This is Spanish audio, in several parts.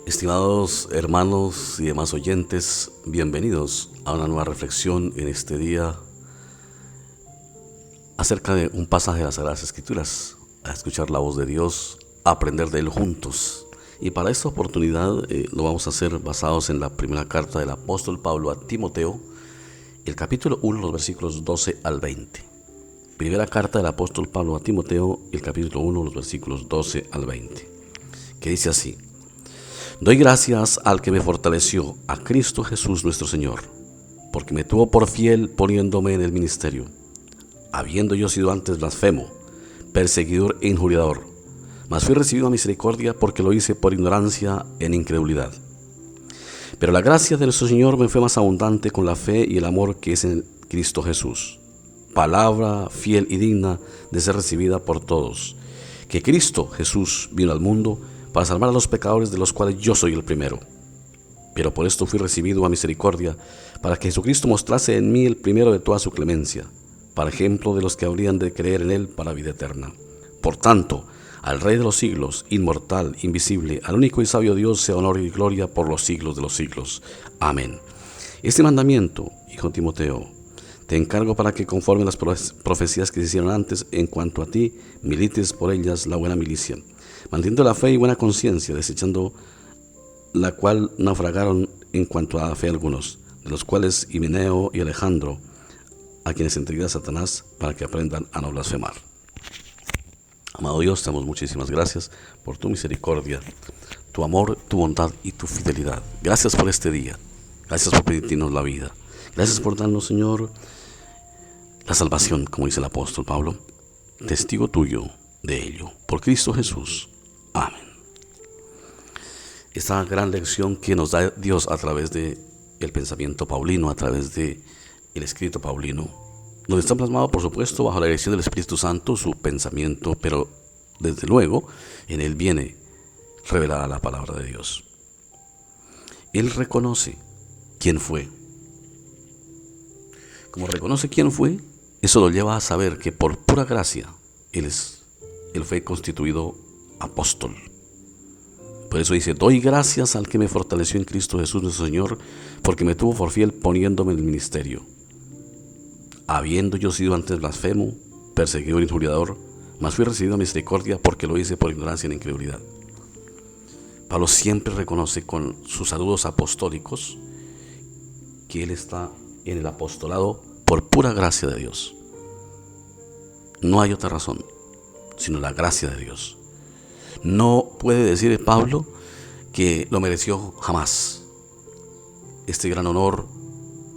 Estimados hermanos y demás oyentes, bienvenidos a una nueva reflexión en este día acerca de un pasaje de las Sagradas Escrituras, a escuchar la voz de Dios, a aprender de Él juntos. Y para esta oportunidad lo vamos a hacer basados en la primera carta del apóstol Pablo a Timoteo, el capítulo 1, los versículos 12 al 20. Primera carta del apóstol Pablo a Timoteo, el capítulo 1, los versículos 12 al 20, que dice así: Doy gracias al que me fortaleció, a Cristo Jesús nuestro Señor, porque me tuvo por fiel poniéndome en el ministerio, habiendo yo sido antes blasfemo, perseguidor e injuriador, mas fui recibido a misericordia porque lo hice por ignorancia en incredulidad. Pero la gracia de nuestro Señor me fue más abundante con la fe y el amor que es en Cristo Jesús, palabra fiel y digna de ser recibida por todos, que Cristo Jesús vino al mundo para salvar a los pecadores, de los cuales yo soy el primero. Pero por esto fui recibido a misericordia, para que Jesucristo mostrase en mí el primero de toda su clemencia, para ejemplo de los que habrían de creer en Él para vida eterna. Por tanto, al Rey de los siglos, inmortal, invisible, al único y sabio Dios, sea honor y gloria por los siglos de los siglos. Amén. Este mandamiento, hijo Timoteo, te encargo para que, conforme a las profecías que se hicieron antes en cuanto a ti, milites por ellas la buena milicia, manteniendo la fe y buena conciencia, desechando la cual naufragaron en cuanto a la fe algunos, de los cuales Himeneo y Alejandro, a quienes entregué a Satanás para que aprendan a no blasfemar. Amado Dios, te damos muchísimas gracias por tu misericordia, tu amor, tu bondad y tu fidelidad. Gracias por este día, gracias por permitirnos la vida, gracias por darnos, Señor, la salvación, como dice el apóstol Pablo, testigo tuyo de ello, por Cristo Jesús. Amén. Esta gran lección que nos da Dios a través de el pensamiento paulino, a través de el escrito paulino, donde está plasmado, por supuesto, bajo la dirección del Espíritu Santo, su pensamiento, pero desde luego en él viene revelada la palabra de Dios. Él reconoce quién fue. Como reconoce quién fue, eso lo lleva a saber que por pura gracia él fue constituido apóstol. Por eso dice: doy gracias al que me fortaleció en Cristo Jesús nuestro Señor, porque me tuvo por fiel poniéndome en el ministerio, habiendo yo sido antes blasfemo, perseguidor e injuriador, mas fui recibido a misericordia porque lo hice por ignorancia en incredulidad. Pablo siempre reconoce con sus saludos apostólicos que él está en el apostolado por pura gracia de Dios. No hay otra razón sino la gracia de Dios. No puede decir Pablo que lo mereció jamás. Este gran honor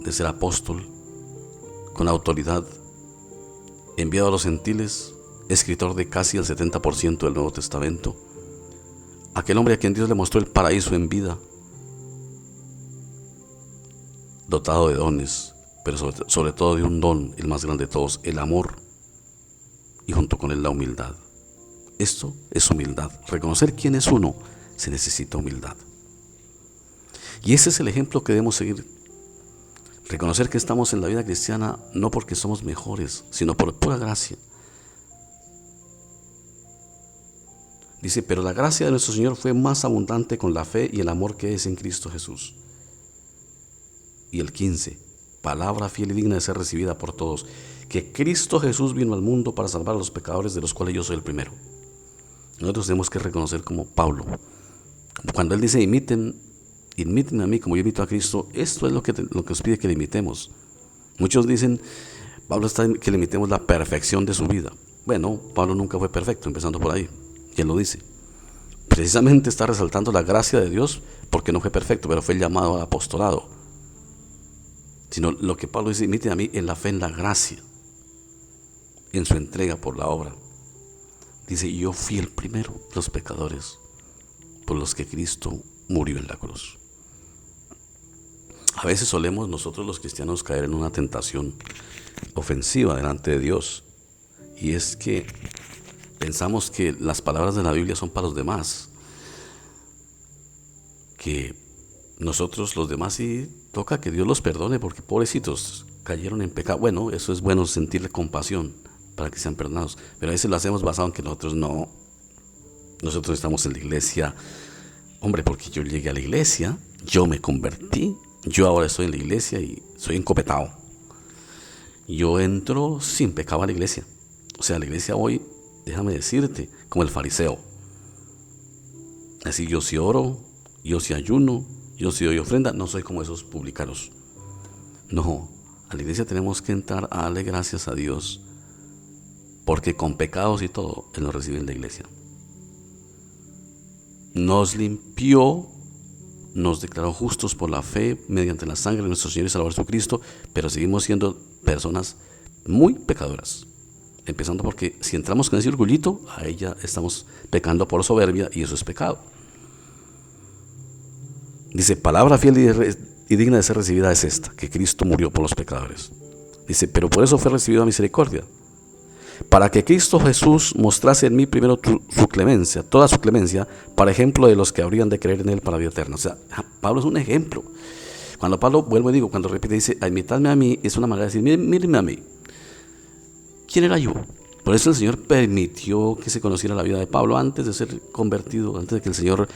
de ser apóstol con autoridad, enviado a los gentiles, escritor de casi el 70% del Nuevo Testamento, aquel hombre a quien Dios le mostró el paraíso en vida, dotado de dones, pero sobre todo de un don, el más grande de todos, el amor, y junto con él la humildad. Esto es humildad. Reconocer quién es uno, se necesita humildad. Y ese es el ejemplo que debemos seguir. Reconocer que estamos en la vida cristiana no porque somos mejores, sino por pura gracia. Dice: pero la gracia de nuestro Señor fue más abundante con la fe y el amor que es en Cristo Jesús. Y el 15, palabra fiel y digna de ser recibida por todos, que Cristo Jesús vino al mundo para salvar a los pecadores, de los cuales yo soy el primero. Nosotros tenemos que reconocer, como Pablo, cuando él dice: imítenme a mí como yo imito a Cristo. Esto es lo que nos pide que le imitemos. Muchos dicen, Pablo está en que le imitemos la perfección de su vida. Bueno, Pablo nunca fue perfecto, empezando por ahí, y él lo dice. Precisamente está resaltando la gracia de Dios, porque no fue perfecto, pero fue llamado al apostolado. Sino lo que Pablo dice: imiten a mí en la fe, en la gracia, en su entrega por la obra. Dice: yo fui el primero de los pecadores por los que Cristo murió en la cruz. A veces solemos nosotros los cristianos caer en una tentación ofensiva delante de Dios, y es que pensamos que las palabras de la Biblia son para los demás, que nosotros los demás sí toca que Dios los perdone porque pobrecitos cayeron en pecado. Bueno, eso es bueno, sentirle compasión para que sean perdonados, pero a veces lo hacemos basado en que nosotros estamos en la iglesia Hombre, porque yo llegué a la iglesia, yo me convertí, yo ahora estoy en la iglesia y soy encopetado. Yo entro sin pecado a la iglesia. O sea, la iglesia hoy, déjame decirte, como el fariseo. Así yo sí oro, yo sí ayuno, yo sí doy ofrenda, no soy como esos publicanos. No, a la iglesia tenemos que entrar a darle gracias a Dios, porque con pecados y todo, Él nos recibe en la iglesia. Nos limpió, nos declaró justos por la fe mediante la sangre de nuestro Señor y Salvador Jesucristo, pero seguimos siendo personas muy pecadoras. Empezando porque si entramos con ese orgullito, ahí ya estamos pecando por soberbia y eso es pecado. Dice, palabra fiel y digna de ser recibida es esta, que Cristo murió por los pecadores. Dice, pero por eso fue recibido a misericordia, para que Cristo Jesús mostrase en mí primero su clemencia, toda su clemencia, para ejemplo de los que habrían de creer en Él para vida eterna. O sea, Pablo es un ejemplo. Cuando Pablo, vuelvo y digo, cuando repite, dice, a imitarme a mí, es una manera de decir, mírenme a mí. ¿Quién era yo? Por eso el Señor permitió que se conociera la vida de Pablo antes de ser convertido, antes de que el Señor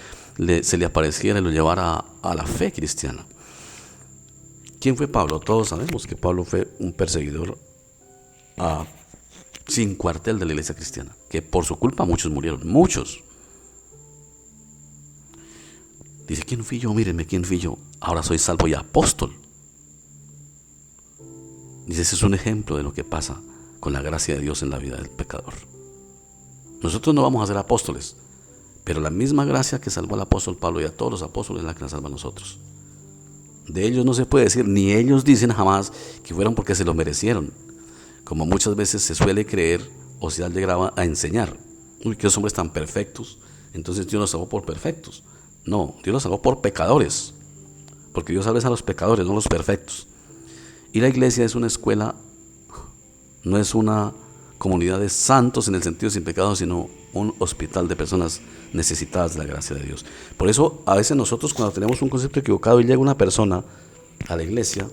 se le apareciera y lo llevara a la fe cristiana. ¿Quién fue Pablo? Todos sabemos que Pablo fue un perseguidor sin cuartel de la iglesia cristiana, que por su culpa muchos murieron, muchos. Dice, ¿quién fui yo? Mírenme, ¿quién fui yo? Ahora soy salvo y apóstol. Dice, ese es un ejemplo de lo que pasa con la gracia de Dios en la vida del pecador. Nosotros no vamos a ser apóstoles, pero la misma gracia que salvó al apóstol Pablo y a todos los apóstoles es la que nos salva a nosotros. De ellos no se puede decir, ni ellos dicen jamás que fueron porque se lo merecieron, como muchas veces se suele creer o se llegaba a enseñar. Uy, que esos hombres tan perfectos, entonces Dios los salvó por perfectos. No, Dios los salvó por pecadores, porque Dios salva a los pecadores, no a los perfectos. Y la iglesia es una escuela, no es una comunidad de santos en el sentido sin pecado, sino un hospital de personas necesitadas de la gracia de Dios. Por eso a veces nosotros, cuando tenemos un concepto equivocado y llega una persona a la iglesia,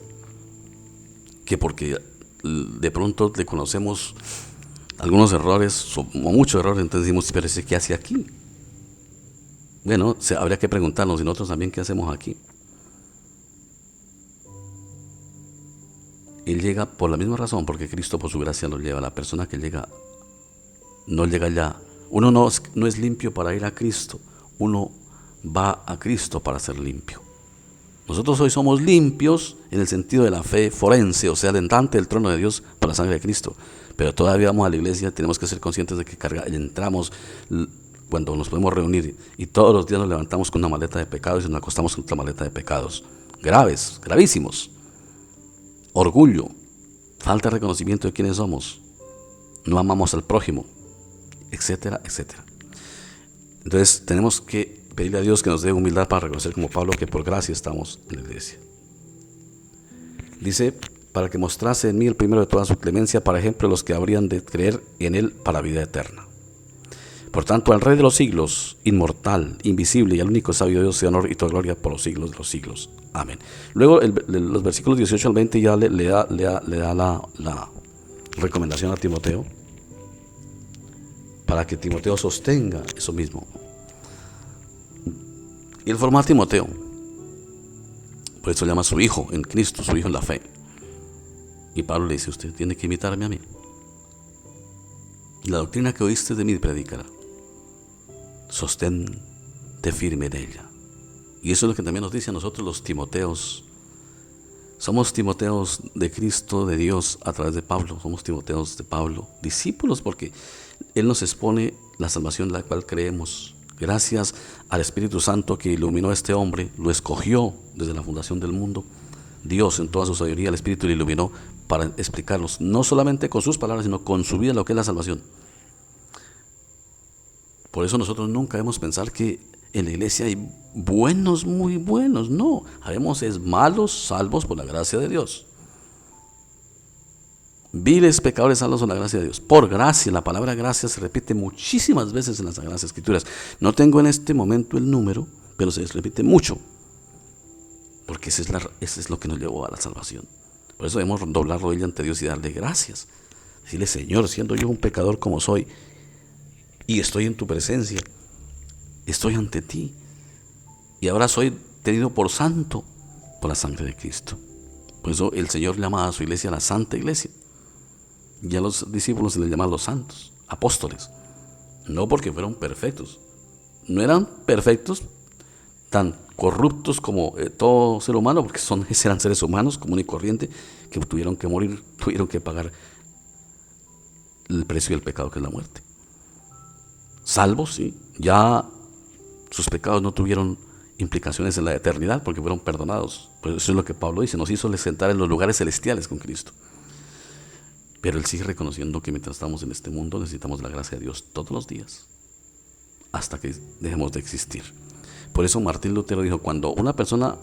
que porque de pronto le conocemos algunos errores o muchos errores, entonces decimos, pero ese ¿qué hace aquí? Bueno, habría que preguntarnos, y nosotros también, ¿qué hacemos aquí? Él llega por la misma razón, porque Cristo por su gracia lo lleva. La persona que llega, no llega allá. Uno no es limpio para ir a Cristo, uno va a Cristo para ser limpio. Nosotros hoy somos limpios en el sentido de la fe forense, o sea, delante del trono de Dios por la sangre de Cristo. Pero todavía vamos a la iglesia, tenemos que ser conscientes de que entramos cuando nos podemos reunir y todos los días nos levantamos con una maleta de pecados y nos acostamos con otra maleta de pecados. Graves, gravísimos. Orgullo, falta de reconocimiento de quiénes somos, no amamos al prójimo, etcétera, etcétera. Entonces tenemos que pedirle a Dios que nos dé humildad para reconocer como Pablo que por gracia estamos en la iglesia. Dice, para que mostrase en mí el primero de toda su clemencia, para ejemplo, los que habrían de creer en él para vida eterna. Por tanto, al Rey de los siglos, inmortal, invisible y al único sabio Dios, sea honor y toda gloria por los siglos de los siglos. Amén. Luego, los versículos 18 al 20 ya le da la recomendación a Timoteo para que Timoteo sostenga eso mismo. Y él formó a Timoteo, por eso llama a su hijo en Cristo, su hijo en la fe. Y Pablo le dice, usted tiene que imitarme a mí. La doctrina que oíste de mí, predicará. Sostente firme en ella. Y eso es lo que también nos dice a nosotros los Timoteos. Somos Timoteos de Cristo, de Dios, a través de Pablo. Somos Timoteos de Pablo, discípulos, porque Él nos expone la salvación en la cual creemos. Gracias al Espíritu Santo que iluminó a este hombre, lo escogió desde la fundación del mundo. Dios, en toda su sabiduría, el Espíritu le iluminó para explicarnos, no solamente con sus palabras, sino con su vida, lo que es la salvación. Por eso nosotros nunca debemos pensar que en la iglesia hay buenos, muy buenos. No, habemos malos, salvos por la gracia de Dios. Viles pecadores salvos por la gracia de Dios. Por gracia, la palabra gracia se repite muchísimas veces en las Sagradas Escrituras. No tengo en este momento el número, pero se repite mucho. Porque ese es lo que nos llevó a la salvación. Por eso debemos doblar rodilla ante Dios y darle gracias. Decirle, Señor, siendo yo un pecador como soy, y estoy en tu presencia, estoy ante ti, y ahora soy tenido por santo por la sangre de Cristo. Por eso el Señor llama a su iglesia la Santa Iglesia. Y a los discípulos se les llama los santos, apóstoles. No porque fueron perfectos. No eran perfectos, tan corruptos como todo ser humano, porque eran seres humanos común y corriente, que tuvieron que morir, tuvieron que pagar el precio del pecado, que es la muerte. Salvos, sí, ya sus pecados no tuvieron implicaciones en la eternidad porque fueron perdonados. Pues eso es lo que Pablo dice, nos hizo sentar en los lugares celestiales con Cristo. Pero él sigue reconociendo que mientras estamos en este mundo necesitamos la gracia de Dios todos los días, hasta que dejemos de existir. Por eso Martín Lutero dijo, cuando una persona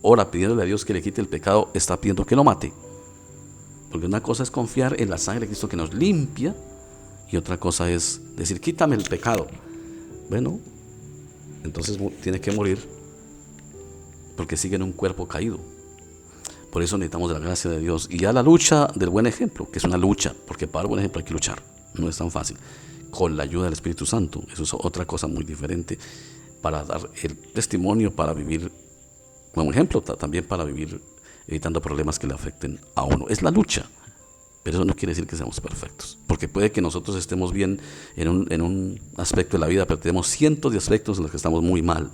ora pidiéndole a Dios que le quite el pecado, está pidiendo que lo mate. Porque una cosa es confiar en la sangre de Cristo que nos limpia, y otra cosa es decir, quítame el pecado. Bueno, entonces tiene que morir, porque sigue en un cuerpo caído. Por eso necesitamos de la gracia de Dios. Y ya la lucha del buen ejemplo, que es una lucha, porque para el buen ejemplo hay que luchar, no es tan fácil, con la ayuda del Espíritu Santo. Eso es otra cosa muy diferente, para dar el testimonio, para vivir como ejemplo, también para vivir evitando problemas que le afecten a uno. Es la lucha, pero eso no quiere decir que seamos perfectos, porque puede que nosotros estemos bien en un aspecto de la vida, pero tenemos cientos de aspectos en los que estamos muy mal,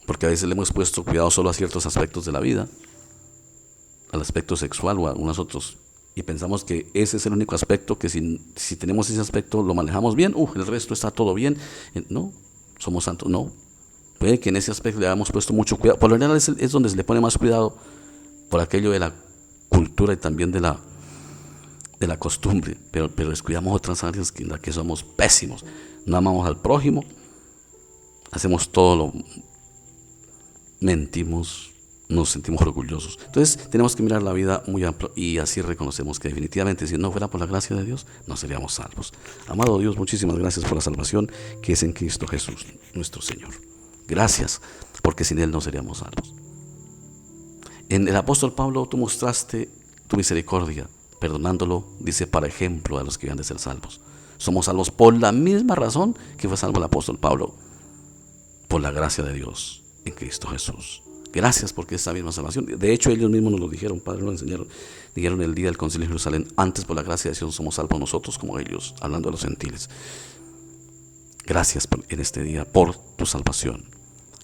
porque a veces le hemos puesto cuidado solo a ciertos aspectos de la vida, al aspecto sexual o a unos otros, y pensamos que ese es el único aspecto, que si tenemos ese aspecto lo manejamos bien, el resto está todo bien. No, somos santos, no. Puede que en ese aspecto le hayamos puesto mucho cuidado. Por lo general es donde se le pone más cuidado, por aquello de la cultura y también de la costumbre, pero descuidamos otras áreas en las que somos pésimos. No amamos al prójimo, hacemos todo mentimos, nos sentimos orgullosos. Entonces tenemos que mirar la vida muy amplio, y así reconocemos que definitivamente si no fuera por la gracia de Dios no seríamos salvos. Amado Dios, muchísimas gracias por la salvación que es en Cristo Jesús nuestro Señor. Gracias, porque sin Él no seríamos salvos. En el apóstol Pablo tú mostraste tu misericordia, perdonándolo, dice, para ejemplo a los que han de ser salvos. Somos salvos por la misma razón que fue salvo el apóstol Pablo, por la gracia de Dios en Cristo Jesús. Gracias, porque esa misma salvación, de hecho ellos mismos nos lo dijeron, Padre, lo enseñaron, dijeron el día del concilio de Jerusalén, antes por la gracia de Dios somos salvos nosotros como ellos, hablando de los gentiles. Gracias en este día por tu salvación.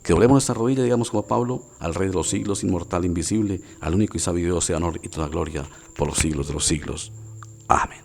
Que doblemos nuestra rodilla, digamos como Pablo, al Rey de los siglos, inmortal, invisible, al único y sabio Dios, sea honor y toda gloria por los siglos de los siglos. Amén.